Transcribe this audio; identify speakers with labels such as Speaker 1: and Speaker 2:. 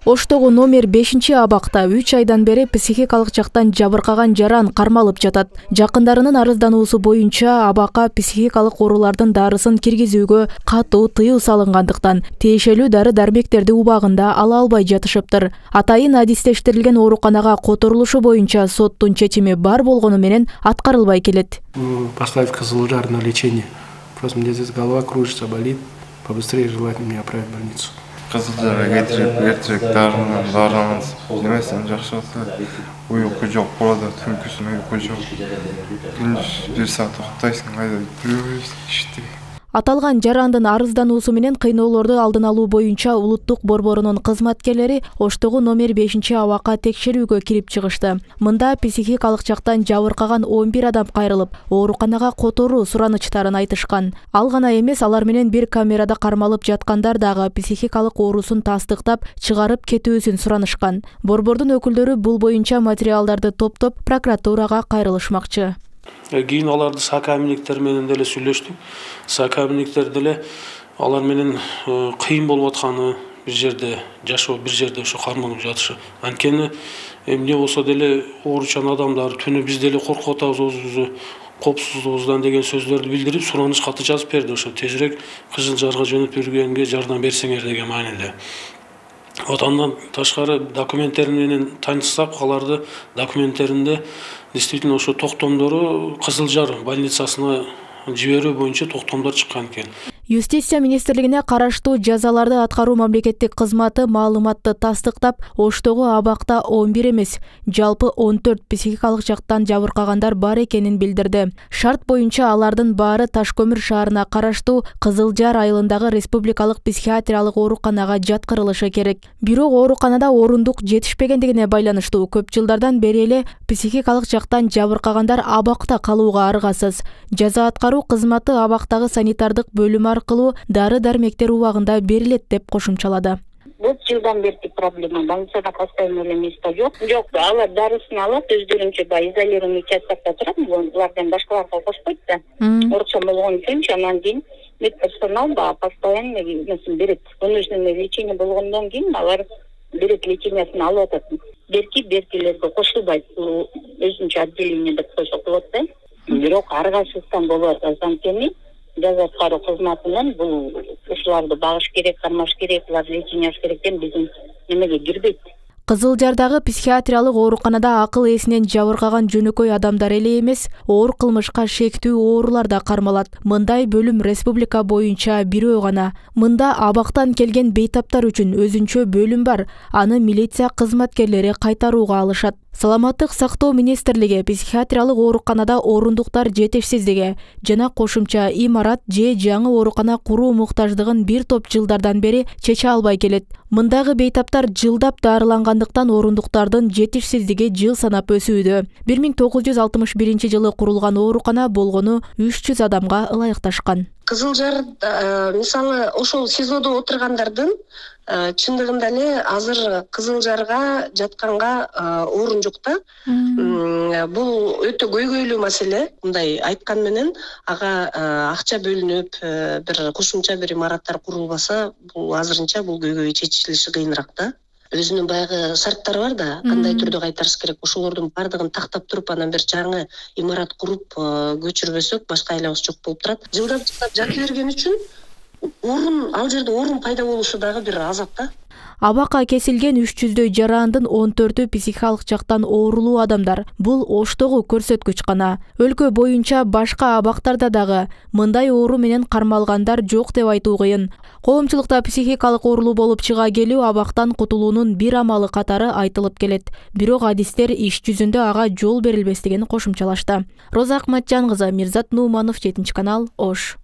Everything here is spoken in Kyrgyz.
Speaker 1: Оштогу номер 5-абакта 3 айдан бери психикалык жактан жабыркаган жаран кармалып жатат. Жакындарынын арыздануусу боюнча абакка психикалык оорулардын дарысын киргизүүгө катуу тыюу салынгандыктан тиешелүү дары-дармектерди убагында ала албай жатышыптыр. Атайын адистештирилген ооруканага которулушу боюнча соттун чечими бар болгону менен аткарылбай келет.
Speaker 2: Поставить Кызылжар на лечение. Просто мне здесь голова кружится, болит. Побыстрее желательно меня отправить в больницу.
Speaker 3: Кызылжарга кетирip дарынан барамыз. Демесем жакшы болсо, уйку жок болот, түнкүсүнө уйку жок. Күндүз 1 саат уктайсың, кайда жүрөбүз ишти.
Speaker 1: Аталган жарандын арыздануусу менен кыйноолорду алдын алуу боюнча улуттук борборунун кызматкерлери Оштогу номер 5-абакка текшерүүгө кирип чыгышты. Мында психикалык жактан жабыркаган 11 адам кайрылып, ооруканага которуу суранычтарын айтышкан. Ал гана эмес, алар менен бир камерада кармалып жаткандар дагы психикалык оорусун тастыктап, чыгарып кетүүсүн суранышкан. Борбордун өкүлдөрү бул боюнча материалдарды топтоп прокуратурага кайрылышмакчы.
Speaker 4: Кийин аларды сакаминиктер менен деле сүйлөштүк. Сакаминиктер деле алар менен кыйын болуп атканы, бир жерде жашоо, бир жерде ошо кармалып жатышы. Анткени эмне болсо деле ооручан адамдар түнү биз деле коркуп атабыз өзүбүздү, коопсуздугубуздан деген сөздөрдү билдирип, сураныч каты жазып берди. Ошо тезирээк Кызылжарга жөнөп бергенге жардам берсеңер деген мааниде. Отандан ташкары документтерин менен таанышсак, аларды документтеринде действительно ошо токтомдору Кызылжар больницасына жиберүү боюнча токтомдор чыккан экен.
Speaker 1: Юстиция министрлигине караштуу жазаларды аткаруу мамлекеттик кызматы маалыматты тастыктап, Оштогу абакта 11 эмес, жалпы 14 психикалык жактан жабыркагандар бар экенин билдирди. Шарт боюнча алардын баары Ташкөмүр шаарына караштуу Кызылжар айылындагы республикалык психиатриялык ооруканага жаткырылышы керек. Бирок ооруканада орундук жетишпегендигине байланыштуу көп жылдардан бери эле психикалык жактан жабыркагандар абакта калууга аргасыз. Жаза аткаруу кызматы абактагы санитардык бөлүм аркылуу дары-дармектер убагында берилет деп кошумчалады.
Speaker 5: Бул жылдан берки проблема. Больницада постоянно место жок. Жок, алар дарысын алат, өздөрүнчө изолированный участкада турат, булардан башкаларга кошпойт да. Орусча болгон үчүн анан кийин медперсонал да постоянно берет. Вынужденное лечение болгондон кийин алар берет, лечениясын алып атат. Беркилерге кошулбайт. Өзүнчө отделение деп койсок болот да. Бирок аргасыздан болуп атат. Анткени жаза аткаруу кызматынан бул ушуларды багыш керек, кармаш керек, лечение керек деген биздин немеге кирбейт.
Speaker 1: Кызылжардагы психиатриялык ооруканада акыл эсинен жабыркаган жөнөкөй адамдар эле эмес, оор кылмышка шектүү оорулар да кармалат. Мындай бөлүм республика боюнча бирөө гана. Мында абактан келген бейтаптар үчүн өзүнчө бөлүм бар. Аны милиция кызматкерлери кайтарууга алышат. Саламаттык сактоо министрлиги психиатриялык ооруканада орундуктар жетишсиздиги жана кошумча имарат же жаңы оорукана куруу муктаждыгын бир топ жылдардан бери чече албай келет. Мындагы бейтаптар жылдап дарылангандыктан орундуктардын жетишсиздиги жыл санап өсүүдө. 1961 жылы курулган оорукана болгону 300 адамга ылайыкташкан.
Speaker 6: Кызылжар мисалы ошол СИЗОдо отургандардын чындыгында эле азыр Кызылжарга жатканга орун жок да. Бул өтө көйгөйлүү маселе. Мындай айткан менен ага акча бөлүнүп, бир кошумча бир имараттар курулбаса, бул азырынча бул көйгөй чечилиши кыйыныраак да. Өзүнүн баягы шарттары бар да, кандай түрдө кайтарыш керек. Ошолордун бардыгын тактап туруп, анан бир жаңы имарат куруп көчүрбөсөк, башка айлабыз жок болуп турат. Жылдап жата берген үчүн ал жерде орун пайда болушу дагы бир азап да.
Speaker 1: Абакка кесилген 300дөй жарандын 14-ü психикалык жактан оорулуу адамдар. Бул Оштогу көрсөткүч гана. Өлкө боюнча башка абактарда дагы мындай оору менен кармалгандар жок деп айтуу кыйын. Коомчулукта психикалык оорулуу болуп чыга келүү абактан кутулуунун бир амалы катары айтылып келет. Бирок адистер иш жүзүндө ага жол берилбестигин кошумчалашты. Роза Акматжан кызы, Мирзат Нууманов, 7 канал, Ош.